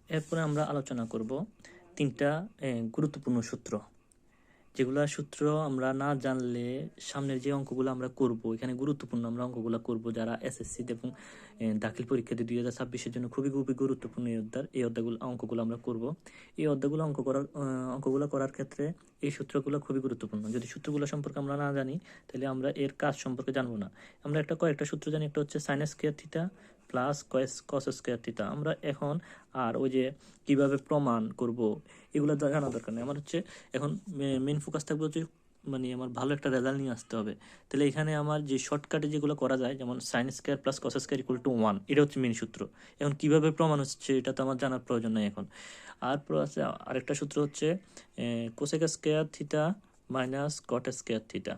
এরপরে আমরা আলোচনা করব তিনটা গুরুত্বপূর্ণ সূত্র, যেগুলা সূত্র আমরা না জানলে সামনের যে অঙ্কগুলো আমরা করব, এখানে গুরুত্বপূর্ণ আমরা অঙ্কগুলো করব যারা এসএসসি এবং দাখিল পরীক্ষাতে 2026-এর জন্য খুবই খুবই গুরুত্বপূর্ণ এই অঙ্কগুলো আমরা করব। এই অঙ্কগুলো করার ক্ষেত্রে এই সূত্রগুলো খুবই গুরুত্বপূর্ণ। যদি সূত্রগুলো সম্পর্কে আমরা না জানি তাহলে আমরা এর কাজ সম্পর্কে জানবো না। আমরা কয়েকটা সূত্র জানি, একটা হচ্ছে sine square theta plus cos square theta. আমরা এখন আর ওই যে কিভাবে প্রমাণ করব এগুলো জানা দরকার নেই। আমার হচ্ছে এখন মেন ফোকাস থাকবে হচ্ছে আমার ভালো একটা রেজাল্ট নিয়ে আসতে হবে। তাহলে এখানে আমার যে শর্টকাটে যেগুলো করা যায়, যেমন sign square plus cos square equal to 1, এটা হচ্ছে মেন সূত্র। এখন কিভাবে প্রমাণ হচ্ছে এটা তো আমার জানার প্রয়োজন নেই এখন। আর আছে আরেকটা সূত্র হচ্ছে cosec square theta minus cot square theta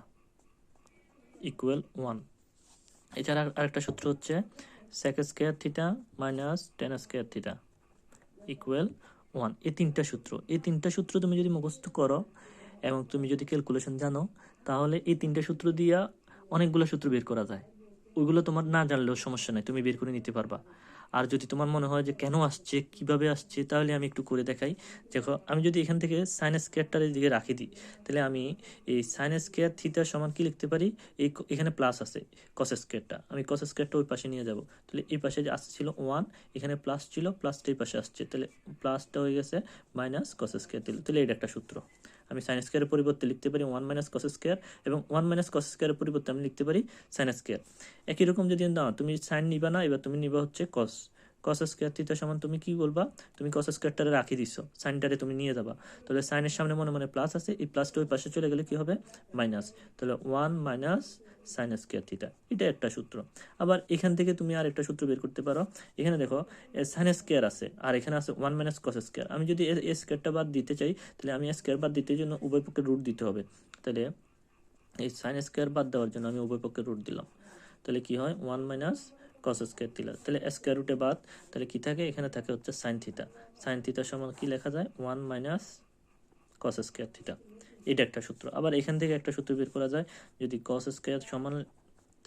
equal 1। এছাড়া আরেকটা সূত্র হচ্ছে sec square theta minus tan square theta equal 1। এই তিনটা সূত্র তুমি যদি মুখস্থ করো এবং তুমি যদি ক্যালকুলেশন জানো, তাহলে এই তিনটা সূত্র দিয়া অনেকগুলো সূত্র বের করা যায়। ওইগুলো তোমার না জানলেও সমস্যা নেই, তুমি বের করে নিতে পারবা। আর যদি তোমার মনে হয় যে কেন আসছে, কিভাবে আসছে, তাহলে আমি একটু করে দেখাই। দেখো, আমি যদি এখান থেকে সাইন স্কয়ারটার দিকে রাখি দিই, তাহলে আমি এই সাইন স্কয়ার থিটা সমান কি লিখতে পারি, এখানে প্লাস আছে কস স্কয়ারটা, আমি কস স্কয়ারটা ওই পাশে নিয়ে যাব। তাহলে এই পাশে যে আসছিল 1, এখানে প্লাস ছিল, প্লাসটা এই পাশে আসছে, তাহলে প্লাসটা হয়ে গেছে মাইনাস কস স্কয়ার। তাহলে এটা একটা সূত্র। আমি সাইন স্কয়ারের পরিবর্তে লিখতে পারি 1 মাইনাস কস স্কয়ার, এবং 1 মাইনাস কস স্কয়ারের পরিবর্তে আমি লিখতে পারি সাইন স্কয়ার। একই রকম যদি না তুমি সাইন নিবা না, এবার তুমি নিবা হচ্ছে কস। কস স্কয়ার থিটা সমান তুমি কি বলবা, তুমি কস স্কয়ারটারে রাখি দিছো, সাইনটারে তুমি নিয়ে যাবা। তাহলে সাইনের সামনে মনে মনে প্লাস আছে, এই প্লাসটা ওই পাশে চলে গেলে কি হবে, মাইনাস। তাহলে 1 মাইনাস সাইন স্কয়ার থিটা, এটা একটা সূত্র। আবার এখান থেকে তুমি আর একটা সূত্র বের করতে পারো। এখানে দেখো সাইন স্কয়ার আছে, আর এখানে আছে 1 মাইনাস কস স্কয়ার। আমি যদি এ স্কয়ারটা বাদ দিতে চাই, তাহলে আমি স্কয়ার বাদ দিতে জন্য উভয় পক্ষে রুট দিতে হবে। তাহলে এই সাইন স্কয়ার বাদ দেওয়ার জন্য আমি উভয় পক্ষে রুট দিলাম। তাহলে কি হয়, 1 মাইনাস কস স্কয়ার থিটা। তাহলে স্কয়ার রুটে বাদ, তাহলে কি থাকে, এখানে থাকে হচ্ছে সাইন থিটা। সাইন থিটার সমান কি লেখা যায়, 1 মাইনাস কস স্কয়ার থিটা। এটা একটা সূত্র। আবার এখান থেকে একটা সূত্র বের করা যায়, যদি কস স্কয়ার সমান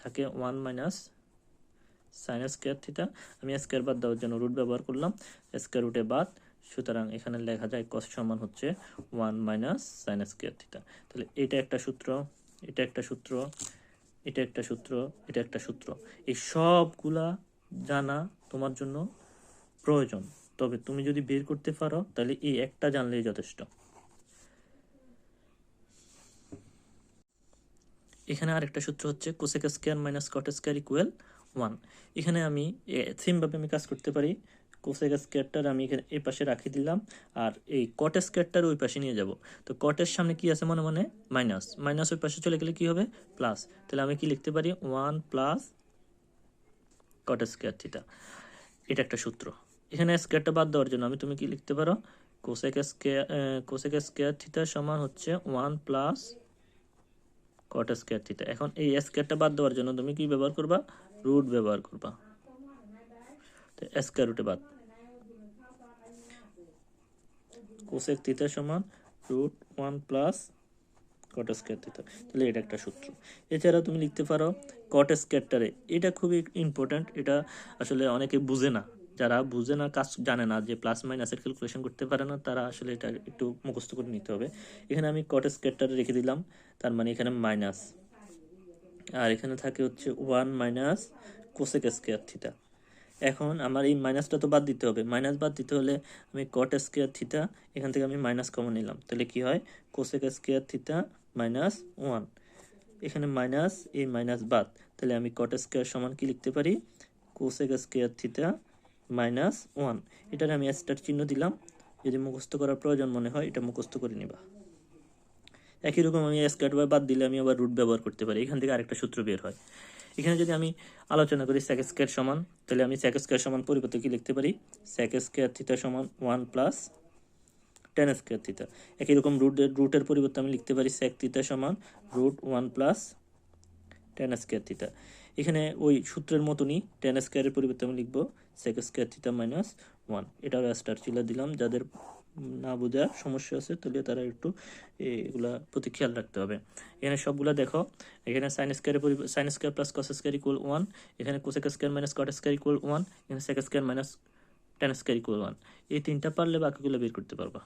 থাকে 1 মাইনাস সাইন স্কয়ার থিটা, আমি স্কয়ার বাদ দেওয়ার জন্য রুট ব্যবহার করলাম, স্কয়ার রুটে বাদ, সুতরাং এখানে লেখা যায় কস সমান হচ্ছে 1 মাইনাস সাইন স্কয়ার থিটা। তাহলে এটা একটা সূত্র, এটা একটা সূত্র, এটা একটা সূত্র, এটা একটা সূত্র। এই সবগুলা জানা তোমার জন্য প্রয়োজন। তবে তুমি যদি বের করতে পারো তাহলে এই একটা জানলেই যথেষ্ট। এখানে আরেকটা সূত্র হচ্ছে cosec square minus cot square equal 1। এখানে আমি সেমভাবে আমি কাজ করতে পারি। কোসেক স্কয়ারটার আমি এখানে এই পাশে রাখি দিলাম, আর এই কট স্কয়ারটার ওই পাশে নিয়ে যাব। তো কটের সামনে কি আছে, মনে মনে মাইনাস, মাইনাস ওই পাশে চলে গেলে কি হবে, প্লাস। তাহলে আমি কি লিখতে পারি, 1 প্লাস কট স্কয়ার থিটা। এটা একটা সূত্র। এখানে স্কয়ারটা বাদ দেওয়ার জন্য তুমি কি লিখতে পারো, কোসেক স্কয়ার থিটা সমান হচ্ছে 1 প্লাস কট স্কয়ার থিটা। এখন এই স্কয়ারটা বাদ দেওয়ার জন্য তুমি কি ব্যবহার করবা, রুট ব্যবহার করবা। তো স্কয়ার রুটে বাদ, কোসেক থিটা সমান root 1 plus cot square theta. তাহলে এটা একটা সূত্র। এছাড়া তুমি লিখতে পারো কট স্কয়ারটারে, এটা খুবই ইম্পর্ট্যান্ট। এটা আসলে অনেকে বুঝে না, যারা বুঝে না, কাজ জানে না, যে প্লাস মাইনাসের ক্যালকুলেশন করতে পারে না, তারা আসলে এটা একটু মুখস্থ করে নিতে হবে। এখানে আমি কট স্কয়ারটারে রেখে দিলাম, তার মানে এখানে মাইনাস, আর এখানে থাকে হচ্ছে 1 মাইনাস কোসেক স্কয়ার থিটা। এখন আমার এই মাইনাসটা তো বাদ দিতে হবে, মাইনাস বাদ দিতে হলে আমি কট স্কয়ার থিটা, এখান থেকে আমি মাইনাস কমন নিলাম, তাহলে কি হয়, কোসেক স্কয়ার থিটা মাইনাস 1। এখানে মাইনাস, এই মাইনাস বাদ, তাহলে আমি কট স্কয়ার সমান কি লিখতে পারি, কোসেক স্কয়ার থিটা মাইনাস 1। এটার আমি স্টার চিহ্ন দিলাম, যদি মুখস্থ করার প্রয়োজন মনে হয় এটা মুখস্থ করে নিবা। একই রকম আমি স্কয়ার বাদ দিলে আমি আবার রুট ব্যবহার করতে পারি, এখান থেকে আরেকটা সূত্র বের হয়। এখানে যদি আমি আলোচনা করি সেক স্কয়ার সমান, তাহলে আমি সেক স্কয়ার সমান পরিবর্তে কি লিখতে পারি, সেক স্কয়ার থিটা সমান 1 প্লাস টেন স্কয়ার থিটা। একই রকম রুটের পরিবর্তে আমি লিখতে পারি সেক থিটা সমান root 1 plus tan square theta. এখানে ওই সূত্রের মতনই টেন স্কয়ারের পরিবর্তে আমি লিখবো সেক স্কয়ার থিটা মাইনাস 1। এটাও স্টার চিহ্ন দিলাম, যাদের না বোঝার সমস্যা আছে তাহলে তারা একটু এগুলা প্রতি খেয়াল রাখতে হবে। এখানে সবগুলা দেখো, এখানে sine square plus cos square equal 1, এখানে cosec square minus cot square equal 1, এখানে sec square minus 10 square equal 1। এই তিনটা পারলে বাকিগুলো বের করতে পারবা।